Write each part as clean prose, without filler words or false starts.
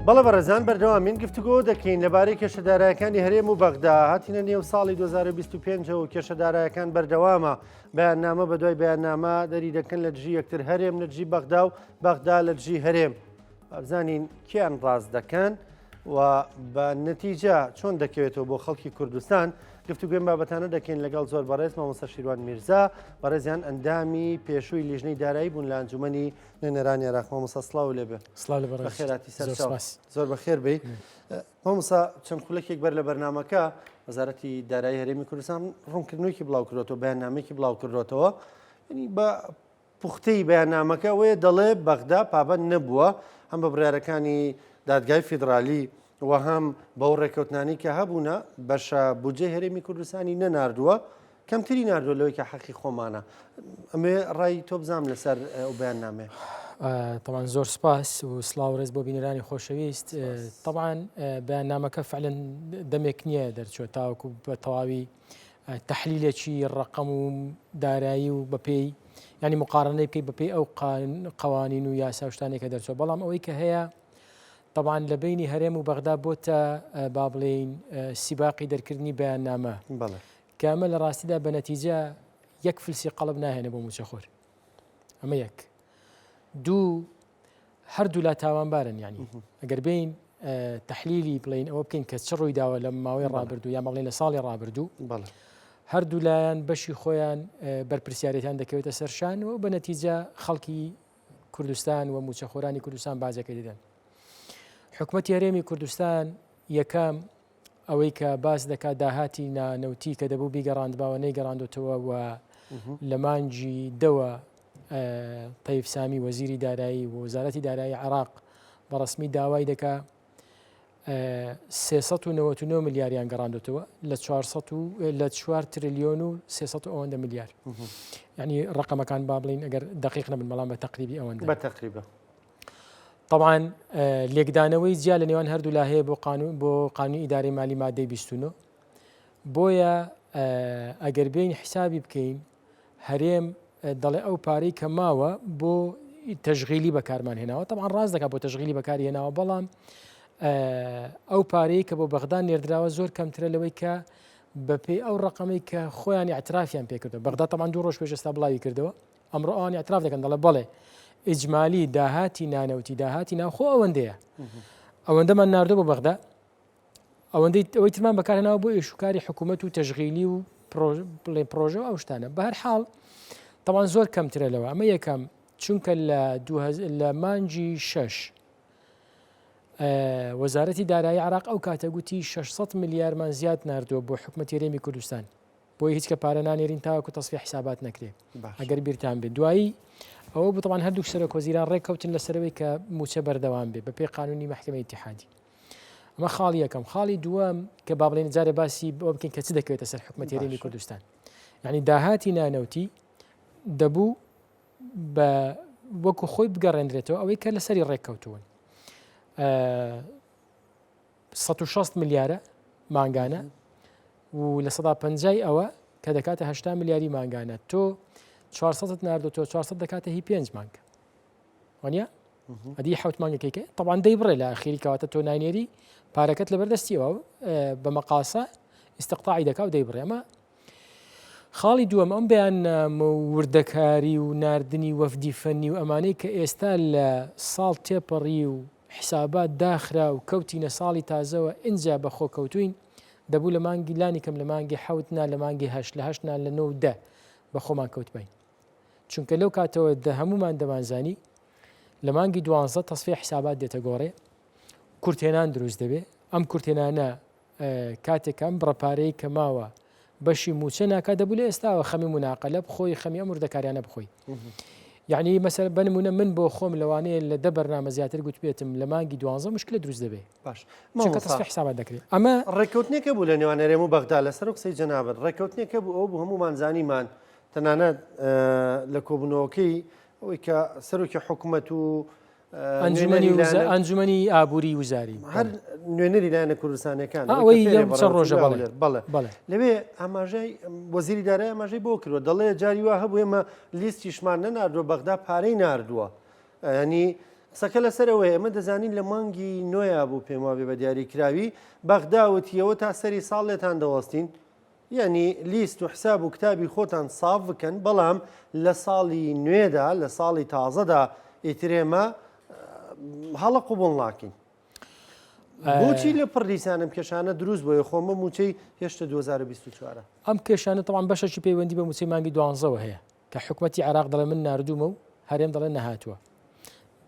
بەڵە بەڕێزان بەردەوامین گفتوگۆ دەکەین لەبارەی کێشەدارایەکانی هەرێم و بەغدا هاتینە نێو ساڵی 2025 و کێشەدارایەکان بەردەوامە بەیاننامە بە دوای بەیاننامە دەری دەکەن لە دژی یەکتر هەرێم لە دژی بەغدا و بەغدا لە دژی هەرێم بزانین کیان ڕاست دەکەن و بە نەتیجە چۆن دەکەوێتەوە بۆ خەڵکی کوردستان گفتوگوێن بابەتانە دەکەین لەگەڵ زۆر بەڕێز مامۆستا شیروان میرزا بەڕێزیان ئەندامی پێشووی لیژنەی دارایی بوون لە ئەنجومەنی نوێنەرانی عێراق مامۆستا سڵاو لێبێ بەخێراتی سەر زۆر بەخێر بێ مامۆستا چەند خولەکێک بەر لە بەرنامەکە وەزارەتی دارایی هەرێمی کوردستان ڕوونکردنەوەیکی بڵاو کردوەوە بەیاننامەیەکی بڵاو کردوەوە ینی بە پوختەی بەیاننامەکە وەیە دەڵێ بەغدا پابەند نەبووە هەم بە بڕیارەکانی دادگای فیدرالی و هەم بەو ڕێکەوتنانی کە هەبوونە بەشە بودجەی هەرێمی کوردستانی نەناردووە کەمتری ناردووە لەوەی کە حەقی خۆمانە ئەمێ ڕای تۆ بزانام لەسەر ئەو بەیاننامێ. طبعا زۆر سپاس و سڵاو ڕێز بۆ بینەرانی خۆشەویست طبعا بەیاننامەکە فعلەن دەمێک نییە دەرچوە تاوەکو بە تەواوی تەحلیلێکی ڕقەم و دارایی و بەپێی ینی مقارنەی بکەی بەپێی ئەو قوانین و یاسا شتانێکە دەرچوە بەڵام ئەوەی کە هەیە طبعا لە بینی هەرێم و بەغدا بۆتە با بڵێین سیباقی دەرکردنی بەیاننامە کامە لە ڕاستیدا بە نەتیجە یەک فلسی قەڵب ناهێنە بۆ موچەخۆر ئەمە یەک دوو هەردوو لا تاوانبارن ینی ئەگەر بین تەحلیلی بڵین ئەوە بکەین کە چ ڕووی داوە لە ماوەی ڕابردوو یا بڵێن لە ساڵی ڕابردوو هەردوو لایەن بەشی خۆیان بەرپرسیارەتان دەکەوێتە سەرشان و بە نەتیجە خەڵکی کوردستان و موچەخۆرانی کوردستان بازەکە دەدەن. حکوومەتی هەرێمی کوردستان یەکەم ئەوەی کە باس دەکات داهاتی نانەوتی کە دەبوو بیگەڕاندباوە نەیگەڕاندوتەوە و لە مانجی دەوە طەیب سامی وەزیری دارایی و وەزارەتی دارایی عێراق بەڕسمی داوای دەکا 399 ملیاریان گەڕاندوتەوە لە 4 تریلیۆن و 300 ملیار یعنی ڕقەمەکان با بڵین ئەگەر دقیق نەبن بەڵام بە تەقریبی ئەوەندە بەتەقریبە. طبعا لێکدانەوەی جیا لە نێوان هەردوو لا هەیە بۆ قانونی ئیدارەی مالی مادەی 29 بۆیە ئەگەر بین حسابی بکەین هەرێم دەڵێ ئەو پارەی کە ماوە بۆ تەشغیلی بەکارمان هێناوە طبعا ڕاست دەکات بۆ تەشغیلی بەکاری هێناوە بەڵام ئەو پارەی کە بۆ بەغدا نێردراوە زۆر کەمترە لەوەی کە بەپێی ئەو ڕقەمەی کە خۆیان اعترافیان پێکردەوە بەغدا طبعا 2 ڕۆژ پێش ئێستا بڵاوی کردەوە ئەمڕۆ ئەوان اعتراف دەکەن دەڵێ بەڵێ ئیجمالی داهاتی نانەوتی داهاتی ناوخۆ ئەوەندەیە ئەوەندەمان ناردۆ بۆ بەغدا ئەوەندەی ئەوەی ترمان بەکارهێناوە بۆ ئێشوکاری حکوومەت و تەشغیلی و پرۆژە و ئەو شتانە بە هەر حاڵ طبعا زۆر کەمترە لەوە ئەمە یەکەم چونکە لە مانجی 6 وەزارەتی دارایی عێراق ئەو کاتە گوتی 600 ملیارمان زیاد ناردووە بۆ حکوومەتی هەرێمی کوردستان بۆی هیچ کە پارە نانێرین تاوەکو تەصفیح حسابات نەکرێ ئەگەر بیرتان بێت دوایی ئەوە بتوان هەردوو سەرۆک وەزیران ڕێککەوتن لەسەرەوەی کە موچە بەردەوام بێ بەپێی قانونی مەحکەمەی ئیتیحادی ئەمە خاڵی یەکەم. خاڵی دووەم کە با بڵێن جارێ باسی ئەوە بکەین کە چ دەکەوێتە سەر حکوومەتی هەرێمی کوردستان یعنی داهاتی نانەوتی دەبوو بە وەکو خۆی بگەڕێنرێتەوە ئەوەی کە لەسەری ڕێککەوتوون 160 ملیارە مانگانە و لە 150 ئەوە کە دەکاتە 80 ملیاری مانگانە تۆ 400 ناردۆ 400 دەکاتە هی 5 مانگ وانە ئەدی 7 مانگەکەیکە طبعا دەی بڕێ لە ئاخیری کەواتە تۆ ناینێری پارەکەت لەبەردەستیەوە بە مەقاسە ئیستقطاعی دەکا و دەی بڕێ. ئەمە خاڵی دووەم ئەم بەیاننامە و وردەکاری و ناردنی وەفدی فەنی و ئەمانەی کە ئێستا لە ساڵ تێپەڕی و حسابات داخرا و کەوتینە ساڵی تازەوە ئینجا بە خۆکەوتوین دەبوو لە مانگی لانی کەم لە مانگی 7 لە مانگی 8 لە 8 لە 9 بە خۆمان کەوتبین چونکە لەو کاتەوە هەمومان دەمانزانی لە مانگی 12 تەصفیح حسابات دێتە گۆڕێ کورتێنان دروست دەبێ ئەم کورتێنانە کاتێکم بڕەپارەی کە ماوە بەشی موچە ناکات دەبوو لە ئێستاوە خەمی مناقەلە بخۆی خەمی ئەم وردەکاریانە بخۆی یعنی مەسەر بنمونە من بۆ خۆم لەوانەیە لە دە بەرنامە زیاتر گوت بێتم لە مانگی 12 مشکلە دروست دەبێ باش تەصفیح حسابات دەکرێت. ئەمە ڕێککەوتنێکە بوو لە نێوان هەرێم و بەغدا لەسەر و قسەی جەنابەت ڕێککەوتنێکە بوو ئەو بوو هەمومان زانیمان تەنانەت لە کۆبوونەوەکەی ئەوەی کە سەرۆکی حکوومەت و ئەنجومەنی ئابووری وزاری هەر نوێنەری لایەنە کوردستانەکان ئەوەی چەند ڕۆژە بەڵێ لەوێ ئاماژەی وەزیری دارایی ئاماژەی بۆ کردووە دەڵێ جاری وا هەبوو ئێمە لیستیشمان نەناردووە بەغدا پارەی ناردووە ینی سەکە لەسەرەوەی ئەمە دەزانین لە مانگی نوێیا بوو پێم وابێ بە دیاریکراوی بەغداوتیەوە تا سەری ساڵ لێتان دەوەستین یعنی لیست و حساب و کتابی خۆتان ساف بکەن بەڵام لە ساڵی نوێدا لە ساڵی تازەدا ئیترێمە هەڵە قوبڵ ناکەین. بۆچی لە پڕلیسانم کێشانە دروست بۆیە خۆمە موچەی هێشتا 2024 ئەم کێشانە تەوان بەشێکی پەیوەندی بە موچەی مانگی 12 هەیە کە حکوومەتی عێراق دەڵێ من ناردوومە و هەرێم دەڵێن نەهاتووە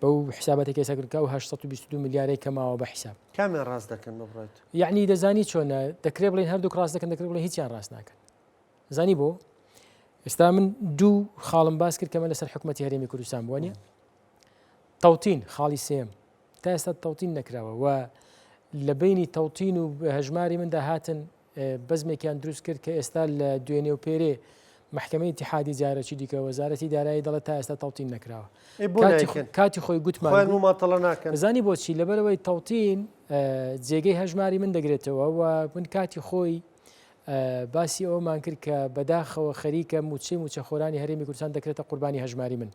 بەو حسابەتێکی سەگرکە و 822 میلیارەی کەماوە بە حساب کامیان ڕاست دەکەن بڕێت یعنی دەزانی چۆنە دەکرێت بڵین هەردوو ڕاست دەکەن دەکرێت بڵێن هیچیان ڕاست ناکەن زانی بۆ ئێستا من دوو خاڵم باس کرد کەمە لەسەر حکوومەتی هەرێمی کوردستان بووە نیە تەوتین خاڵی سێم تا ئێستا تەوتین نەکراوە و لە بینی تەوتین و هەژماری مندا هاتن بەزمێکیان دروست کرد کە ئێستا لە دوێنێ و پێرێ محکمەی اتحادی جارەکی دیکە وەزارەتی دارایی دەڵێت تا ئێستا تەوتین نەکراوە کاتی خۆی گوتمان زانی بۆچی لەبەرەوەی تەوتین جێگەی هەژماری من دەگرێتەوە و من کاتی خۆی باسی ئەومان کرد کە بەداخەوە خەریکە موچە خۆرانی هەرێمی کوردستان دەکرێتە قوربانی هەژماری من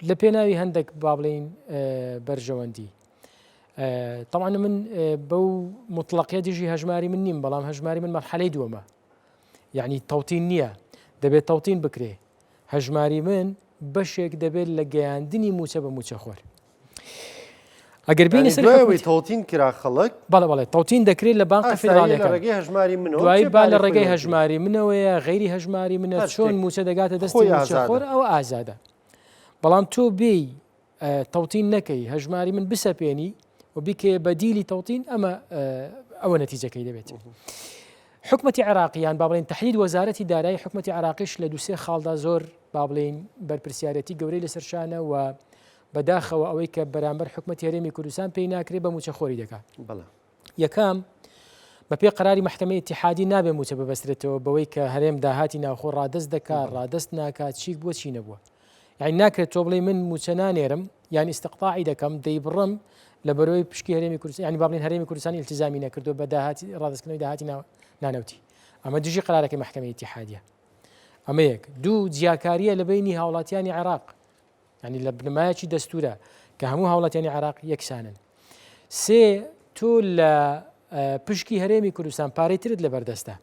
لە پێناوی هەندێک با بڵین بەرژەوەندی طبعا من بەو مطلقیە دژی هەژماری من نیم بەڵام هەژماری من مەرحەلەی دووەمە یعنی تەوتین نییە دەبێت تەوتین بکرێ هەژماری من بەشێک دەبێت لە گەیاندنی موچە بە موچە خۆر ئەگەر بینی سەرەوەی تەوتین کرا خەڵک بەڵێ تەوتین دەکرێت لە بانقە فێدراڵیەکە دوای با لە ڕێگەی هەژماری منەوەیە غەیری هەژماری منە چۆن موچە دەگاتە دەستی موچە خۆر ئەوە ئازادە بەڵام تۆ بێی تەوتین نەکەی هەژماری من بسەپێنی و بیکێ بەدیلی تەوتین ئەوە نەتیجەکەی دەبێت حکومەتی عێراقیان با بڵێن تەحلیل وەزارەتی دارایی حکومەتی عێراقیش لە دووسێ خاڵدا زۆر با بڵێن بەرپرسیارەتی گەورەی لەسەرشانە و بەداخەوە ئەوەی کە بەرامبەر حکومەتی هەرێمی کوردستان پێی ناکرێت بە موچەخۆری دەکات یەکەم بە پێ قەراری محکمەی اتحادی نابێ موچە ببەسترێتەوە بەوەی کە هەرێم داهاتی ناوخۆ ڕادەست دەکات ڕادەست ناکات چیک بۆ چی نەبووە یعنی ناکرێت تۆ بڵێ من موچە نانێرم یعنی استقطاعی دەکەم دەیبڕم لە بەرەوەی پشکی هەرێمی کوردستان یعنی با بڵێن هەرێمی کوردستانی التزامی نەکردو بە داهاتی ڕادەستکردنەوەی داهاتی نانەوتی ئەمە دژی قەرارەکەی محکمەی اتحادیە ئەمە یەک دوو جیاکاریە لە بینی هاوڵاتیانی عێراق ینی لە بنمایەکی دەستورە کە هەموو هاوڵاتیانی عێراق یەکسانن سێ تۆ لە پشکی هەرێمی کوردستان پارەیترت لە بەردەستە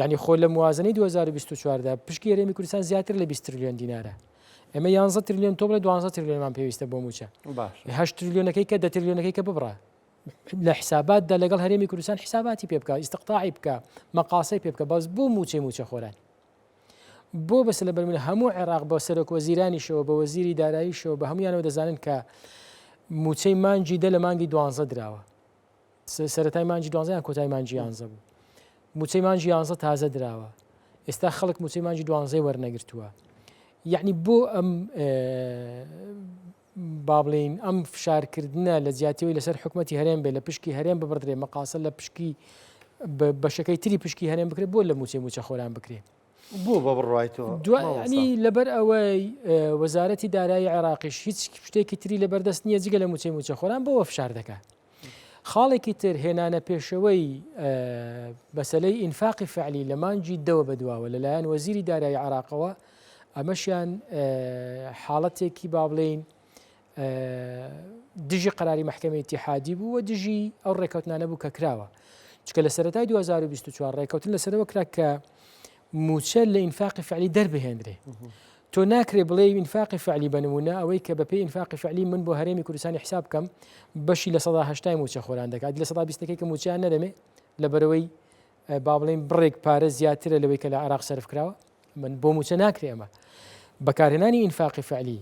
یعنی خۆ لە موازنەی 2024دا پشکی هەرێمی کوردستان زیاتر لە 20 تریلیۆن دینارە ئێمە 11 تریلیۆن تۆ بڵێ 12 تریلیۆنمان پێویستە بۆ موچە 8 تریلیۆنەکەی کە 10 تریلیۆنەکەی کە ببڕە لە حساباتدا لەگەڵ هەرێمی کوردستان حساباتی پێ بکە ئیستقطاعی بکە مەقاسی پێ بکە باز بۆ موچە خۆران بۆ بەس لە بەرمونە هەموو عێراق بە سەرۆک وەزیرانیشەوە بە وەزیری داراییشەوە بە هەمویانەوە دەزانن کە موچەی مانگی لە مانگی 12 دراوە سەرەتای مانگی 12 یان کۆتای مانگی 11 بوو موچەی مانگی 11 تازە دراوە ئێستا خەڵک موچەی مانگی 12 وەرنەگرتووە یعنی بۆ ئەم با بڵین ئەم فشارکردنە لە زیاتیەوەی لەسەر حکومەتی هەرێم بێ لە پشکی هەرێم ببڕدرێ مەقاسە لە پشکی بەشەکەی تری پشکی هەرێم بکرێت بۆ لە موچە خۆران بکرێ بۆ بە بڕایەوە دوانی لەبەر ئەوەی وەزارەتی دارایی عێراقیش هیچ شتێکی تری لەبەردەست نییە جگە لە موچە خۆران بەوە فشار دەکات خاڵێکی تر هێنانە پێشەوەی بەسەلەی ئینفاقی فعلی لە مانگی دەوە بەدواوە لەلایەن وەزیری دارایی عێراقەوە ئەمەشیان حاڵەتێکی با بڵێن دژی قەراری محکمەی اتحادی بوو و دژی ئەو ڕێکەوتنانە بوو کە کراوە چکە لە سەرەتای 2024 ڕێکەوتن لەسەرەوە کرا کە موچە لە ئینفاقی فعلی دەربهێنرێ تۆ ناکرێ بڵێ ئینفاقی فعلی بنمونە ئەوەی کە بەپێی ئینفاقی فعلی من بۆ هەرێمی کوردستانی حساب بکەم بەشی لە 180 موچە خۆران دەکات لە 120ەکەی کە موچیان نەدەمێ لە بەرەوەی با بڵێن بڕێک پارە زیاترە لەوەی کە لە عێراق سەرف کراوە من بۆ موچە ناکرێ ئەمە بەکارهێنانی ئینفاقی فعلی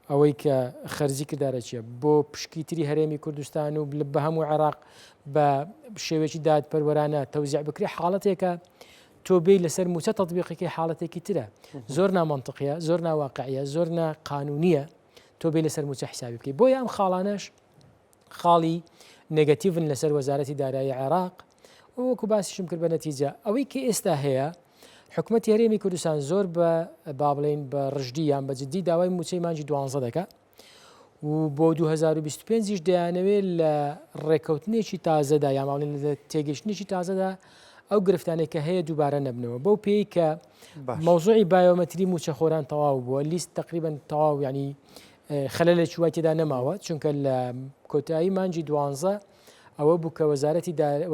ئەوەی کە خەرجی کردارە چیە بۆ پشکی تری هەرێمی کوردستان و بە هەموو عێراق بە شێوێکی دادپەروەرانە تەوزیع بکرێ حاڵەتێکە تۆ بێ لەسەر موچە تەطبیقێکی حاڵەتێکی ترە زۆر نامەنطقیە زۆر ناواقعیە زۆر ناقانونیە تۆ بێ لەسەر موچە حسابی بکەی بۆیە ئەم خاڵانەش خاڵی نێگەتیڤن لەسەر وەزارەتی دارایی عێراق وەکو باسیشم کرد بە نەتیجە ئەوەی کە ئێستا هەیە حکومەتی هەرێمی کوردستان زۆر بە با بڵێن بە ڕژدییان بە جددی داوای موچەی مانگی 12 دەکات و بۆ 2025 دەیانەوێت لە ڕێکەوتنێکی تازەدا یا ماڵێن لە تێگەشتنێکی تازەدا ئەو گرفتانێک کە هەیە دووبارە نەبنەوە بەو پێی کە مەوزوعی بایۆمەتری موچە خۆران تەواو بووە لیست تقریبا تەواو ینی خەلەلێکی وای تێدا نەماوە چونکە لە کۆتایی مانجی 12 ئەوە بوو کە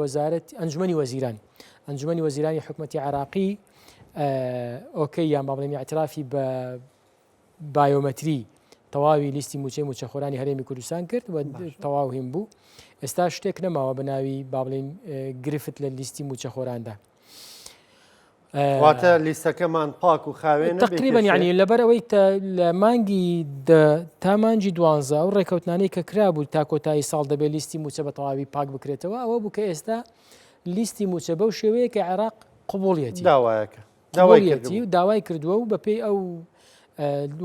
وەزارەت ئەنجومەنی وەزیرانی حکوومەتی عراقی ئۆکەی یان با بڵێم ئاعترافی بە بایۆمەتری تەواوی لیستی موچەی موچەخۆرانی هەرێمی کوردستان کرد و تەواو هیم بوو. ئێستا شتێک نەماوە بە ناوی با بڵێن گرفت لە لیستی موچەخۆراندا. واتە لیستەکەمان پاک و خاوێنە تقریبا یعنی لەبەر ئەوەی لە مانگی تا مانجی 12 و ڕێکەوتنانەی کە کرابوو تا کۆتایی ساڵ دەبێت لیستی موچە بە تەواوی پاک بکرێتەوە ئەوە بوو کە ئێستا لیستی موچە بەو شێوەیە کە عێراق قبوڵیەتی داوای کردووە و بەپێی ئەو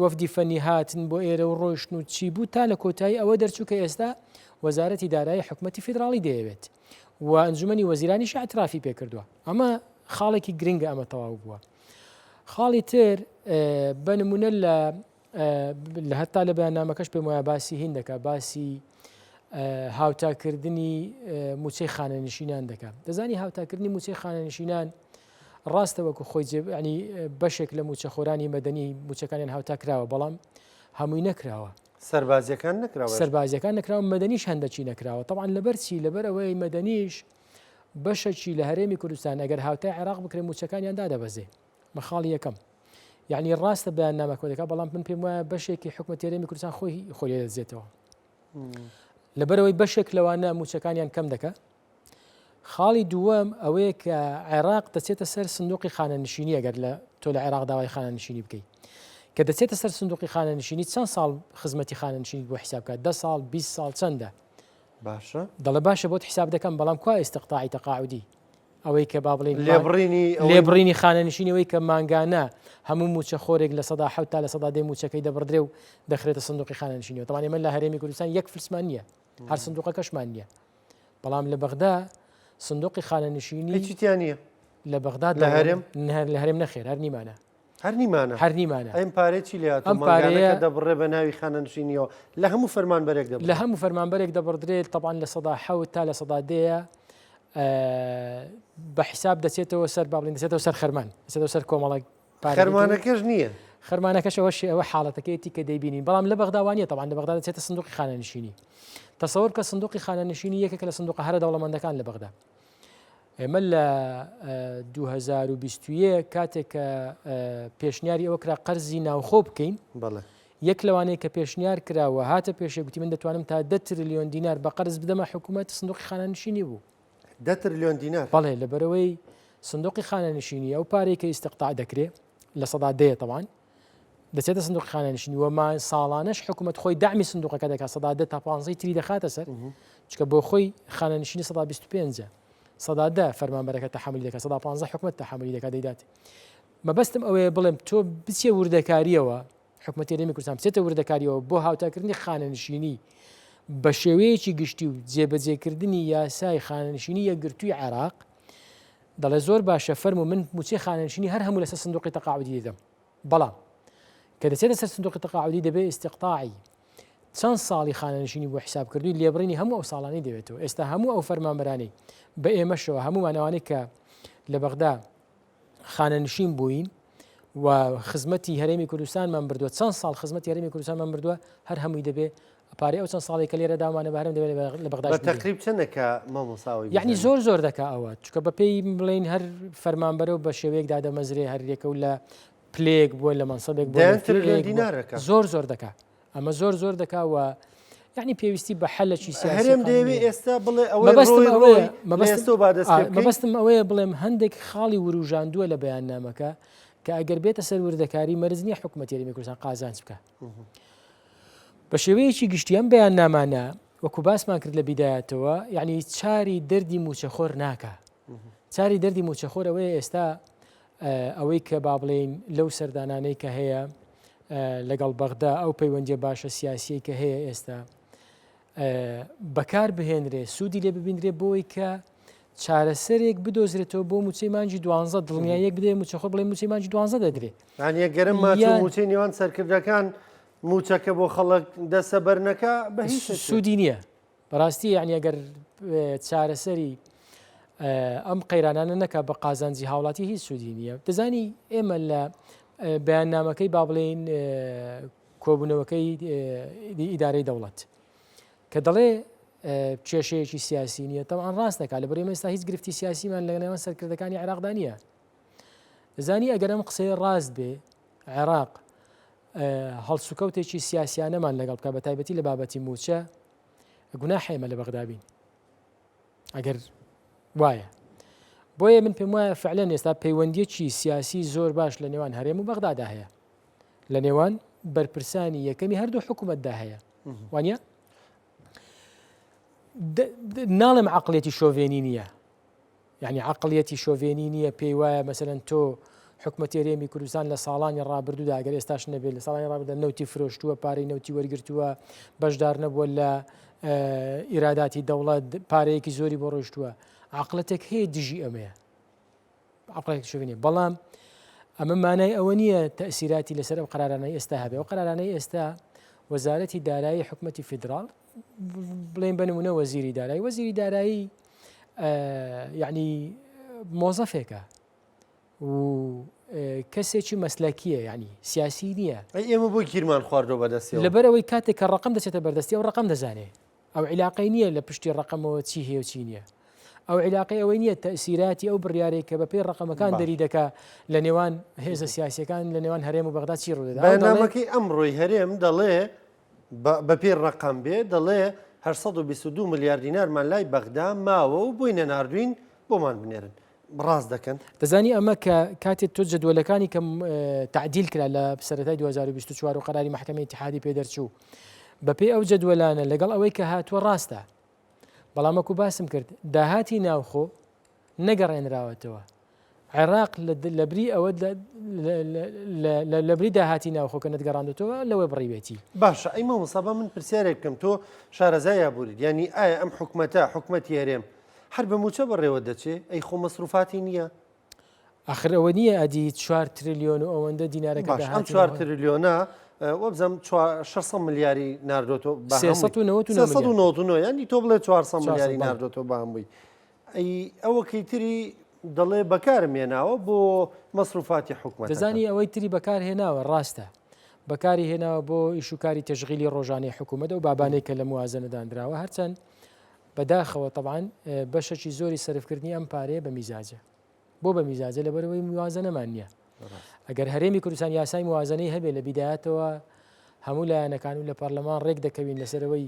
وەفدی فەنی هاتن بۆ ئێرە و ڕۆیشتن و چی بوو تا لە کۆتایی ئەوە دەرچوو کە ئێستا وەزارەتی دارایی حکوومەتی فیدراڵی دەیەوێت و ئەنجومەنی وەزیرانیش ئاعترافی پێ کردووە. ئەمە خاڵێکی گرنگە ئەمە تەواو بووە. خاڵی تر بە نمونە لە هەتا لە بەیاننامەکەش پێم وایە باسی هین دەکات، باسی هاوتاکردنی موچەی خانەنشینان دەکات. دەزانی هاوتاکردنی موچەی خانەنشینان ڕاستە وەکو خۆی ینی بەشێک لە موچەخۆرانی مەدەنی موچەکانیان هاوتا کراوە بەڵام هەمووی نەکراوە. سەربازیەکان نەکراوە مەدەنیش هەندێکی نەکراوە. طبعاً لەبەر چی؟ لەبەر ئەوەی مەدەنیش بەشێکی لە هەرێمی کوردستان ئەگەر هاوتای عێراق بکرێ موچەکانیان دادەبەزێ. مەخاڵی یەکەم. یعنی ڕاستە بەیاننامەکە دەکات بەڵام من پێم وایە بەشێکی حکوومەتی هەرێمی کوردستان خۆی لێ دەزێتەوە. لەبەرەوەی بەشێک لەوانە موچەکانیان کەم دەکات. خاڵی دووەم ئەوەیە کە عێراق دەچێتە سەر سندوقی خانەنشینی ئەگەر تۆ لە عێراق داوای خانەنشینی بکەیت کە دەچێتە سەر سندوقی خانەنشینی چەند ساڵ خزمەتی خانەنشینی بۆ حیساب بکات 10 ساڵ 20 ساڵ چەندە باشە دەڵێ باشە بۆت حیساب دەکەم بەڵام کوا ئیستیقطاعی تەقاعودی ئەوەی کە با بڵێن لێبڕینی خانەنشینەوەی کە مانگانە هەموو موچەخۆرێک لە 100 تا لە 100 موچەکەی دەبڕدرێ و دەخرێتە سندوقی خانەنشینیەوە. تەمانێ من لە هەرێمی کوردستان یەک فلسمان نییە، هەر سندوقەکەشمان نییە، بەڵام لە بەغدا سندوقی خانەنشینی هیچیانە لە بەغداد لە هەرێم نەخێر هەر نیمانە ئەم پارێکی لات ئەم پارەیە دەبڕێ بە ناوی خانەنشینیەوە لە هەموو فەرمانبەرێک دەبڕدرێت طبعاً لە 100 تا لە 100 بە حساب دەچێتەوە سەر با بڵێن دەچێتەوە سەر خەرمان دەچێتەوە سەر کۆمەڵک خەرمانەکەش نییە خەرمانەکەش ئەوە حاڵەتەکەیەتی کە دەیبینین بەڵام لە بەغداوانیە طبعاً لە بەغدا دەچێتە سندوقی خانەنشینی. تەسەوەر کە سندوقی خانەنشینی یەکێک لە سندوق هەرە دەوڵەمەندەکان لە بەغدا. ئێمە لە 2021 کاتێک کە پێشنیاری ئەوە کرا قەرزی ناوخۆ بکەین یەک لەوانەیە کە پێشنیار کراوە هاتە پێشێ گوتی من دەتوانم تا 10 تریلیۆن دینار بە قەرز بدەمە حکوومەت سندوقی خانەنشینی بوو 10 تریلیۆن دینار بەڵێ لەبەرەوەی سندوقی خانەنشینی ئەو پارەی کە ئیستیقطاع دەکرێت لە 100 طبعاً دەچێتە سندوقی خانەنشینی وەما ساڵانەش حکوومەت خۆی داعمی سندوقەکە دەکات 100 تا 15 تری دەخاتە سەر چکە بۆ خۆی خانەنشینی 125 110 فەرمانبەرەکە تەحملی دەکات 115 حکوومەت تەحملی دەکات دەیدات. مەبەستم ئەوەیە بڵێم تۆ بچێ وردەکاریەوە حکوومەتی هەرێمی کوردستان بچێتە وردەکاریەوە بۆ هاوتاکردنی خانەنشینی بە شێوەیەکی گشتی و جێبەجێکردنی یاسای خانەنشینی یەکگرتووی عێراق دەڵێ زۆر باشە فەرمو من موچەی خانەنشینی هەر هەموو لەسەر سندوقی تەقاعودی دەدەم بەڵام کە دەچێتە سەر سندوقی تەقاعودی دەبێت ئیستیقطاعی چەند ساڵی خانەنشینی بۆ حسابکردووی لێبڕینی هەموو ئەو ساڵانەی دەوێتەوە. ئێستا هەموو ئەو فەرمانبەرانەی بە ئێمەشەوە هەمووانەوانەی کە لە بەغدا خانەنشین بووین و خزمەتی هەرێمی کوردستانمان بردووە چەند ساڵ خزمەتی هەرێمی کوردستانمان بردووە هەر هەمووی دەبێت پارەی ئەو چەند ساڵی کە لێرە دامانە بەهرم دەبێت لە بەغدا تقریب چەندەکە مامۆساوی یعنی زۆر دەکا ئەوە چکە بەپێی بڵێن هەر فەرمانبەرەوە بە شێوەیەک دادەمەزرێ هەرێکە و لە پلێک بووە لە مەنسەبێک زۆر دەکا ئەمە زۆر دەکاوە یعنی پێویستی بە حەلەکی سیاسی هەرێم دەیەوێت ئێستا بڵێ مەبەستم ئەوەیە بڵێم هەندێک خاڵی وروژاندووە لە بەیاننامەکە کە ئەگەر بێتە سەر وردەکاری مەرج نییە حکوومەتی هەرێمی کوردستان قازانج بکە بە شێوەیەکی گشتیان بەیاننامانە وەکو باسمان کرد لە بیدایەتەوە یعنی چاری دەردی موچەخۆر ناکە چاری دەردی موچەخۆر ئەوەیە ئێستا ئەوەی کە با بڵێن لەو سەردانانەی کە هەیە لەگەڵ بەغدا ئەو پەیوەندیە باشە سیاسی کە هەیە ئێستا بەکار بهێنرێ سوودی لێ ببیندرێ بۆی کە چارەسەرێک بدۆزرێتەوە بۆ موچەی مانجی 12 دڵنیایەک بدێ موچەخۆر بڵێ موچەی مانجی 12 دەدرێت یانیەگەرم ماچ موچەی نێوان سەرکردەکان موچەکە بۆ خەڵک دەسە بەرنەکە بە هیچ سوودی نییە بەڕاستی یعنی ئەگەر چارەسەری ئەم قەیرانانە نەکە بە قازانجی هاوڵاتی هیچ سوودی نییە. دەزانی ئێمە لە بەیاننامەکەی با بڵێن کۆبوونەوەکەی ئیدارەی دەوڵەت کە دەڵێ کێشەیەکی سیاسی نییە تەوان ڕاست دەکات لە بەرەی ئێستا هیچ گرفتی سیاسیمان لە نێوان سەرکردەکانی عێراقدا نییە دەزانی ئەگەر ئەم قسەی ڕاست بێ عێراق هەڵسوکەوتێکی سیاسیانەمان لەگەڵ بکە بە تایبەتی لە بابەتی موچە گوناحێمە لە بەغدابین ئەگەر وایە بۆیە من پێم وایە فعلەن ئێستا پەیوەندیەکی سیاسی زۆر باش لە نێوان هەرێم و بەغدادا هەیە لە نێوان بەرپرسانی یەکەمی هەردوو حکوومەتدا هەیە وانە ناڵم عقلێتی شۆڤێنی نییە یعنی عقلەتی شۆڤێنی نییە پێی وایە مەسەرەن تۆ حکومەتی هەرێمی کوردستان لە ساڵانی ڕابردوودا ئەگەر ئێستاش نەبێت لە ساڵانی ڕابردوودا نەوتی فرۆشتووە پارەی نەوتی وەرگرتووە بەشدار نەبووە لە ئیراداتی دەوڵەت پارەیەکی زۆری بۆ ڕۆشتووە عقلەتێک هەیە دژی ئەمەیە عقلێکی شۆڤێنی بەڵام ئەمە مانای ئەوە نییە تەسیراتی لەسەر ئەو قرارانەی ئێستا هەبێ و قرارانەی ئێستا وەزارەتی دارایی حکومەتی فیدراڵ بڵێن بنمونە وەزیری دارایی یعنی مۆزەفێکە و کەسێکی مەسلەکیە یعنی سیاسی نییە ئێمە بۆ گیرمان خواردۆ بەدەستێ لەبەرەوەی کاتێک کە ڕقم دەچێتە بەردەستی ئەو ڕقم دەزانێ ئەو عیلاقەی نییە لە پشتی ڕقمەوە چی هەیە و چی نییە ئەو عیلاقی ئەوەی نییە تەسیراتی ئەو بڕیارێک کە بە پێی ڕقمەکان دەری دەکا لە نێوان هێزە سیاسیەکان لە نێوان هەرێم و بەغدا چی ڕوودەدا بەنامەکەی ئەمڕۆی هەرێم دەڵێ بە پێی ڕقم بێ دەڵێ 822 ملیار دینارمان لای بەغدا ماوە و بووینە ناردوین بۆمان بنێرن ڕاست دەکەن دەزانی ئەمە کە کاتێک تۆ جدوەلەکانی کەم تعدیل کرا لە سەرەتای 2024 و قەراری محکەمەی اتحادی پێدەرچوو بەپێی ئەو جدوەلانە لەگەڵ ئەوەی کە هاتووە ڕاستە بەڵام وەکو باسم کرد داهاتی ناوخۆ نەگەڕێنراوەتەوە عێراق لە بری ئەوە لە بری داهاتی ناوخۆ کە نەتگەڕاندێتەوە لەوەی بڕیبێتی باشە ئەیمە مەسابە من پرسیارێک بکەم تۆ شارەزای یابووریت ینی ئایا ئەم حکومەتی هەرێم هەر بە موچە بەڕێوە دەچێ ئەی خۆ مەسروفاتی نییە ئاخر ئەوە نییە ئەدی 4 تریلیۆن و ئەوەندە دینارەکە ئەم 4 تریلیۆنە وەبزەم 600 ملیاری ناردۆتۆ 399 ینی تۆ بڵێ 400 ملیاری ناردۆتۆ بامبووی ئەی ئەوەکەی تری دەڵێ بەکارم هێناوە بۆ مەسروفاتی حکومەت دەزانی ئەوەی تری بەکار هێناوە ڕاستە بەکاری هێناوە بۆ ئیشوکاری تەشغیلی ڕۆژانەی حکوومەتە و بابانەی کە لە موازنەدانراوە هەرچەند بەداخەوە طبعاً بەشێکی زۆری سەرفکردنی ئەم پارەیە بە میزاجە بۆ بە میزاجە لەبەرەوەی موازنەمان نییە ئەگەر هەرێمی کوردستان یاسای موازنەی هەبێ لە بیدایەتەوە هەموو لایەنەکان و لە پەرلەمان ڕێک دەکەوین لەسەرەوەی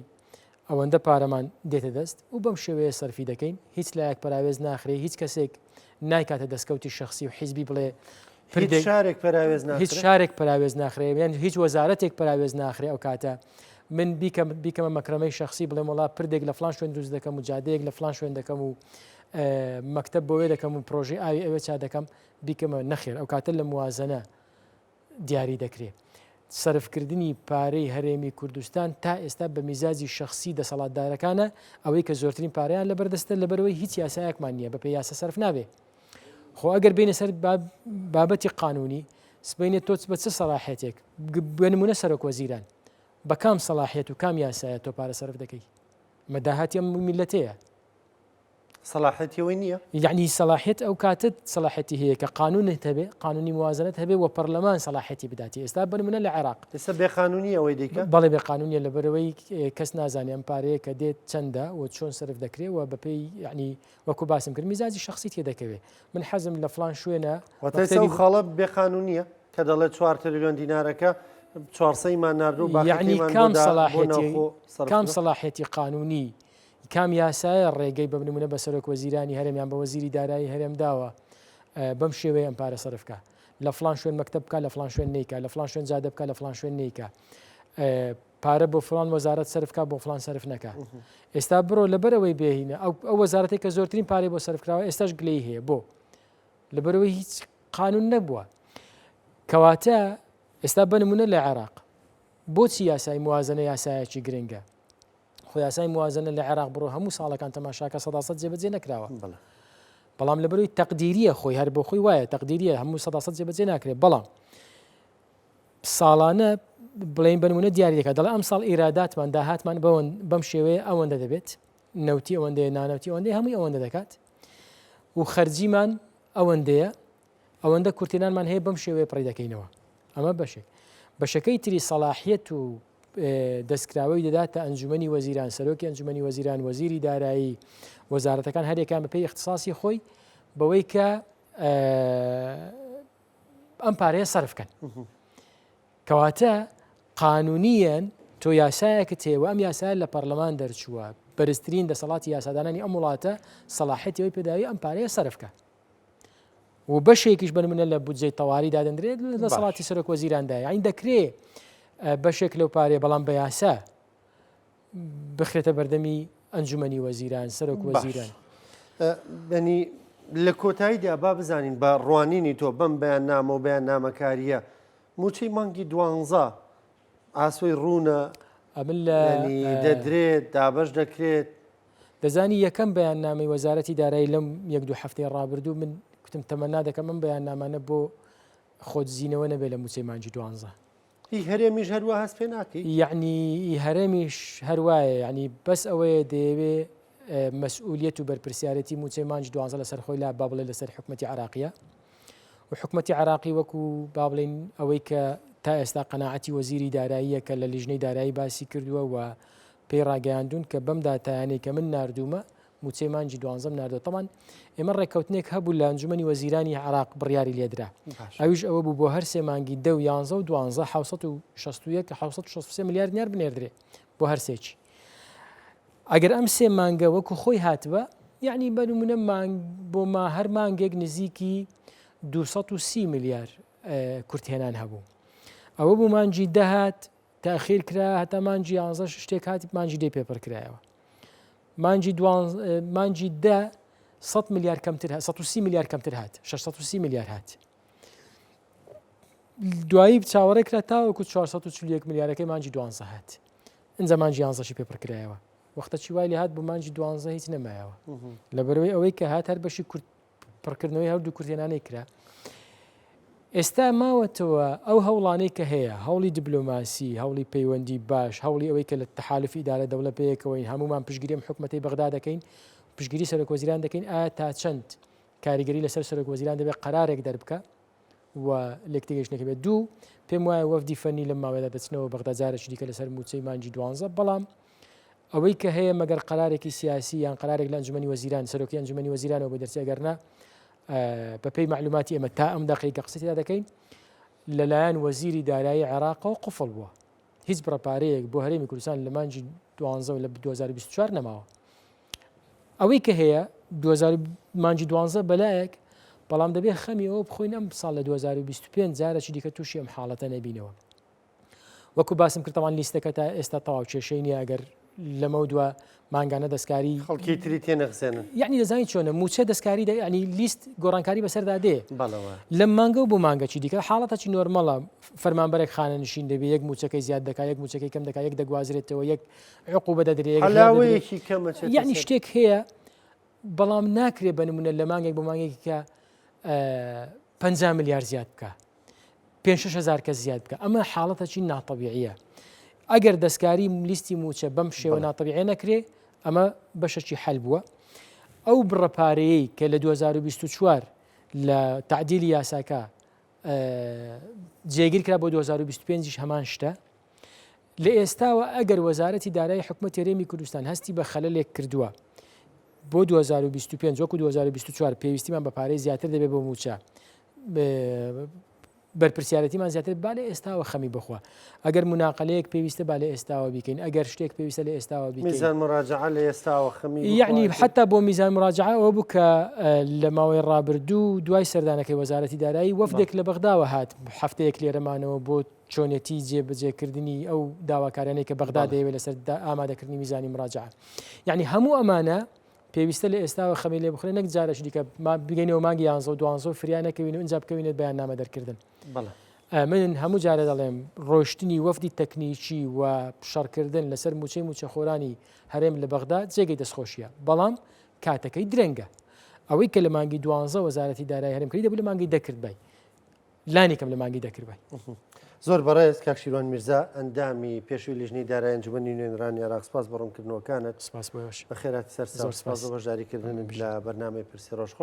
ئەوەندە پارەمان دێتە دەست و بەم شێوەیە سەرفی دەکەین هیچ لایەک پراوێز ناخرێ هیچ کەسێک نایکاتە دەستکەوتی شخصی و حیزبی بڵێ هیچ شارێک پراوێز ناخرێ یان هیچ وەزارەتێک پراوێز ناخرێ ئەو کاتە من بیکەمە مەکرەمەی شخصی بڵێم وڵا پردێک لە فلان شوێن دروست دەکەم و جادەیەک لە فلان شوێن دەکەم و مەکتب بۆوێ دەکەم و پرۆژەی ئاوی ئەوێ چا دەکەم بیکەمە نەخێر ئەو کاتە لە موازنە دیاری دەکرێت سەرفکردنی پارەی هەرێمی کوردستان تا ئێستا بە میزاجی شخصی دەسەڵاتدارەکانە ئەوەی کە زۆرترین پارەیان لەبەردەستە لەبەرەوەی هیچ یاسایەکمان نییە بە پێی یاسە سەرف نابێ خۆ ئەگەر بینە سەر بابەتی قانونی سبینێت تۆ بە چه سەلاحێتێک بنمونە سەرۆک وەزیران بە کام سەلاحێت و کام یاسایە تۆ پارە سەرف دەکەی مەداهاتی ئەم میلەتەیە سەلاحەتیەوەی نییە یعنی سەلاحێت ئەو کاتت سەلاحەتی هەیە کە قانونت هەبێ قانونی موازنەت هەبێ و پەرلەمان سەلاحەتی بداتی ئێستا بنمونە لە عێراق ئێستا بێ قانونی ئەوەی دیکە بەڵێ بێ قانونیە لەبەرەوەی کەس نازانێ ئەم پارەیە کە دێت چەندە و چۆن سەرف دەکرێت و بەپێی یعنی وەکو باسم کرد میزاجی شخصی تێ دەکەوێت من حەزم لە فلان شوێنە وەتەی خاڵە بێ قانونیە کە دەڵێت 4 تریلیۆن دینارەکە 400مان ناردوو یعنی کام سەلاحێتی قانونی کام یاسایە ڕێگەی بە بنمونە بە سەرۆک وەزیرانی هەرێمیان بە وەزیری دارایی هەرێم داوە بەم شێوەیە ئەم پارە سەرفکە لە فلان شوێن مەکتب بکە لە فلان شوێن نیکە لە فلان شوێن جادە بکە لە فلان شوێن نیکە پارە بۆ فلان وەزارەت سەرفکە بۆ فلان سەرف نەکە ئێستا بڕۆ لەبەرەوەی بێهینە ئەو وەزارەتێک کە زۆرترین پارەی بۆ سەرفکراوە ئێستاش گلەی هەیە بۆ لەبەرەوەی هیچ قانون نەبووە کەواتە ئێستا بنمونە لە عێراق بۆچی یاسای موازنە یاسایەکی گرنگە خۆ یاسای موازنە لە عێراق بڕۆ هەموو ساڵەکان تەماشاکە 100% جێبەجێ نەکراوە بەڵام لەبەرەوەی تەقدیریە خۆی هەر بۆ خۆی وایە تەقدیریە هەموو 100% جێبەجێ ناکرێت بەڵام ساڵانە بڵێن بنمونە دیاری دەکات دەڵێ ئەم ساڵ ئیراداتمان داهاتمان بەم شێوەیە ئەوەندە دەبێت نەوتی ئەوەندەیە نانەوتی ئەوەندەی هەمووی ئەوەندە دەکات و خەرجیمان ئەوەندەیە ئەوەندە کورتێنانمان هەیە بەم شێوەیە پڕی دەکەینەوە ئەمە بەشێک بەشەکەی تری سەلاحیەت و دەستکراوەی دەداتە ئەنجومەنی وەزیران، سەرۆکی ئەنجومەنی وەزیران، وەزیری دارایی، وەزارەتەکان هەرێکان بەپێی اختصاصی خۆی بەوەی کە ئەم پارەیە سەرفکەن. کەواتە قانونیەن تۆ یاسایەکت هەیە و ئەم یاسایە لە پەرلەمان دەرچووە، بەرزترین دەسەڵاتی یاسادانانی ئەم وڵاتە سەلاحیەتەوەی پێداوی ئەم پارەیە سەرفکە و بەشێکیش بنمونە لە بودجەی تەواوی دادەنرێت لە دەسەڵاتی سەرۆک وەزیراندا. یعنی دەکرێت بەشێک لەو پارەیە بەڵام بە یاسا بخرێتە بەردەمی ئەنجومەنی وەزیران، سەرۆک وەزیران. ینی لە کۆتاییدا با بزانین بە ڕوانینی تۆ بەم بەیاننامە و بەیاننامەکاریە موچەی مانگی 12 ئاسۆی ڕوونە دەدرێت دابش دەکرێت. دەزانی یەکەم بەیاننامەی وەزارەتی دارایی لەم 1-2 هەفتەی ڕابردوو من کوتم تەمەنا دەکەم من بەیاننامانە بۆ خۆتزیینەوە نەبێت لە موچەی مانگی 12. هی هەرێمیش هەروە هەست پێ ناکەی؟ یعنی هەرێمیش هەروایە، ینی بەس ئەوەیە دەیەوێ مەسئولیەت و بەرپرسیارەتی موچەی مانگی 12 لەسەر خۆی لا با بڵێ لەسەر حکومەتی عراقیە و حکومەتی عراقی وەکو با بڵێن ئەوەی کە تا ئێستا قەناعەتی وەزیری داراییە کە لە لیژنەی دارایی باسی کردووە و پێی ڕاگەیاندون کە بەم داتایانەی کە من نردومە موچەی مانگی 12 نردووە. تەمان ئێمە ڕێککەوتنێک هەبوو لە ئەنجومەنی وەزیرانی عراق بڕیاری لێدرا، ئەویش ئەوە بوو بۆ هەر سێ مانگی 10 و 11 و 12 761 763 میلیارد دینار بنێردرێ بۆ هەر سێکی. ئەگەر ئەم سێ مانگە وەکو خۆی هاتبە یعنی بەنمونە بۆ هەر مانگێک نزیکی 230 میلیارد کورتهێنان هەبوو. ئەوە بوو مانگی دەهات تاخیر کرا هەتا مانگی 11 شتێک هاتی مانگی دەی پێپڕ کرایەوە. مانگی 10 100 میلیارد کەمتر هات، 130 میلیارد کەمتر هات، 630 میلیارد هات. دوایی چاوەڕێکرا تاوەکو 441 میلیارەکەی مانگی 12 هات. ئەنجا مانگی 11شی پێپڕ کرایەوە. وەختەی وای لێ هات بۆ مانگی 12 هیچ نەمایەوە. لەبەرەوەی ئەوەی کە هات هەر بەشی پڕکردنەوەی هەردوو کورتێنانەی کرا. ئێستا ماوەتەوە ئەو هەوڵانەی کە هەیە، هەوڵی دیبلۆماسی، هەوڵی پەیوەندی باش، هەوڵی ئەوەی کە لە تەحالفی ئیدارە دەوڵەت پێیەکەوەین هەمومان پشتگیری حکومەتی بەغدا دەکەین، پشتگیری سەرۆک وەزیران دەکەین، ئایا تا چەند کاریگەری لەسەر سەرۆک وەزیران دەبێت قەرارێک دەربکە و لێکتێگەشتێک بێت. دوو پێم وایە وەفدی فەنی لەم ماوەدا دەچنەوە بەغدا جارێکی دیکە لەسەر موچەی مانگی 12 بەڵام ئەوەی کە هەیە مەگەر قەرارێکی سیاسی یان قەرارێک لە ئەنجومەنی وەزیران سەرۆکی ئەنجومەنی وەزیرانەوە بۆ دەرچێ گەرنا بەپێی معلوماتی ئێمە تا ئەم دەقەیەکە قسەیدا دەکەین لەلایەن وەزیری دارایی عێراقەوە قوفڵ بووە. هیچ بڕەپارەیەک بۆ هەرێمی کوردستان لە مانگی 12 و لە 2024 نەماوە. ئەوەی کە هەیە مانگی 12 بەلایەک بەڵام دەبێت خەمی ئەوە بخۆین ئەم ساڵ لە 2025 جارێکی دیکە تووشی ئەم حاڵەتە نەبینەوە. وەکو باسم کردتەوان لیستەکە تا ئێستا تەواو کێشەی نیە ئەگەر لەمە دووە مانگانە دەستکاری خەڵکی تری تێنەخسێنن. یعنی دەزانین چۆنە موچە دەستکاری ینی لیست گۆڕانکاری بەسەردا دێ لەم مانگە و بۆ مانگەکی دیکە حاڵەتەکی نۆرمەڵە فەرمانبەرێک خانە نشین دەبێت یەک موچەکەی زیاد دەکات یەک موچەکەی کەم دەکات یەک دەگوازرێتەوە یەک عقوبە دەدرێت یعنی شتێک هەیە بەڵام ناکرێت بنمونە لە مانگێک بۆ مانگێکی کە 50 میلیارد زیاد بکە 5,000 کەس زیاد بکە. ئەمە حاڵەتەکی ناتەبیعیە. ئەگەر دەستکاری لیستی موچە بەم شێوە ناتەبیعی نەکرێ ئەمە بەشەکی حەل بووە. ئەو بڕەپارەیەی کە لە 2024 لە تعدیلی یاساکە جێگیر کرا بۆ 2025 هەمان شتە لە ئێستاوە ئەگەر وەزارەتی دارایی حکومەتی هەرێمی کوردستان هەستی بە خەلەلێک کردووە بۆ 2025 وەکو 2024 پێویستیمان بە پارەی زیاتر دەبێت بۆ موچە بەرپرسیارەتیمان زیاتر با لە ئێستاوە خەمی بخوا. ئەگەر مناقلەیەک پێویستە با لە ئێستاوە بیکەین، ئەگەر شتێک پێویستە لە ئێستاوە بیکەین. میزان مراجعە لە ئێستاوە خەمی یعنی حتا بۆ میزان مراجعە ئەوە بوو کە لە ماوەی ڕابردوو دوای سەردانەکەی وەزارەتی دارایی وەفدێک لە بەغداوە هات هەفتەیەک لێرەمانەوە بۆ چۆنێتی جێبەجێکردنی ئەو داواکارانەی کە بەغدا دەیەوێت لەسەر ئامادەکردنی میزانی مراجعە. یعنی هەموو ئەمانە پێویستە لە ئێستاوە خەمی لێ بخرێن نەک جارێکی دیکە بگەینەوە مانگی 11 و 12 فریانەکەوین و ئەنجا بکەوینێت بەیاننامە دەرکردن. من هەموو جارە دەڵێم ڕۆشتنی وەفدی تەکنیکی و شەڕکردن لەسەر موچەی موچەخۆرانی هەرێم لە بەغدا جێگەی دەستخۆشیە بەڵام کاتەکەی درەنگە. ئەوەی کە لە مانگی 12 وەزارەتی دارایی هەرێم کردی دەبوو لە مانگی دەکرد بای لانی کەم لە مانگی دەکرد بای. زۆر بەڕێز کاک شیروان میرزا ئەندامی پێشووی لیژنەی دارایی ئەنجومەنی نوێنەرانی عێراق سپاس بە ڕوونکردنەوەکانت. سپاس بۆ بەخێراتی سەر سپاس بۆ بەشداریکردن لە بەرنامەی پرسی ڕۆژخۆش.